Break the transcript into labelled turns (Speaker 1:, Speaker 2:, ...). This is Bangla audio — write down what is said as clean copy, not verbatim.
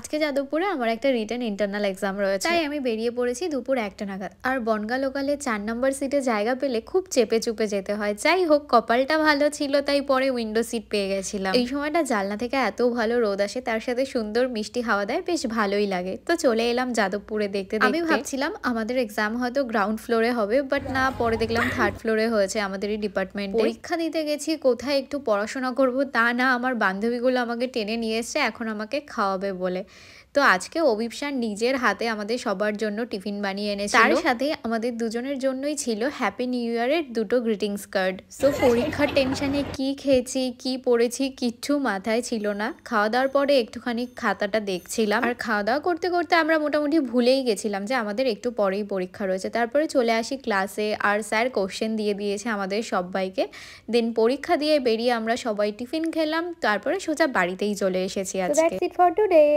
Speaker 1: আজকে যাদবপুরে আমার একটা রিটেন ইন্টারনাল এক্সাম রয়েছে, তাই আমি বেরিয়ে পড়েছি দুপুর 1টা নাগাদ। আর বনগা লোকালে 4 নম্বর সিটে জায়গা পেলে খুব চেপে চুপে যেতে হয়। যাই হোক, কপালটা ভালো ছিল, তাই পরে উইন্ডো সিট পেয়ে গেছিলাম। এই সময়টা জানলা থেকে এত ভালো রোদ আসে, তার সাথে সুন্দর মিষ্টি হাওয়া দেয়, বেশ ভালোই লাগে। তো চলে এলাম যাদবপুরে দেখতে। আমি ভাবছিলাম আমাদের এক্সাম হয়তো গ্রাউন্ড ফ্লোরে হবে, বাট না, পরে দেখলাম 3rd ফ্লোরে হয়েছে আমাদের এই ডিপার্টমেন্টে। পরীক্ষা দিতে গেছি, কোথায় একটু পড়াশোনা করব তা না, আমার বান্ধবীগুলো আমাকে টেনে নিয়ে এসছে এখন আমাকে খাওয়াবে বলে। তো আজকে অভিপ স্যার নিজের হাতে আমাদের সবার জন্য টিফিন বানিয়ে এনেছিল। তার সাথে আমাদের দুজনের জন্যই ছিল হ্যাপি নিউ ইয়ারের 2টো গ্রিটিংস কার্ড। সো পরীক্ষার টেনশনে কি খেয়েছি কি পড়েছি কিচ্ছু মাথায় ছিল না। খাওয়া দাওয়ার পরে একটুখানি খাতাটা দেখছিলাম, আর খাওয়া দাওয়া করতে করতে আমরা মোটামুটি ভুলেই গেছিলাম যে আমাদের একটু পরেই পরীক্ষা রয়েছে। তারপরে চলে আসি ক্লাসে, আর স্যার কোশ্চেন দিয়ে দিয়েছে আমাদের সবাইকে। দেন পরীক্ষা দিয়ে বেরিয়ে আমরা সবাই টিফিন খেলাম, তারপরে সোজা বাড়িতেই চলে এসেছি আজকে।
Speaker 2: So that's it for today.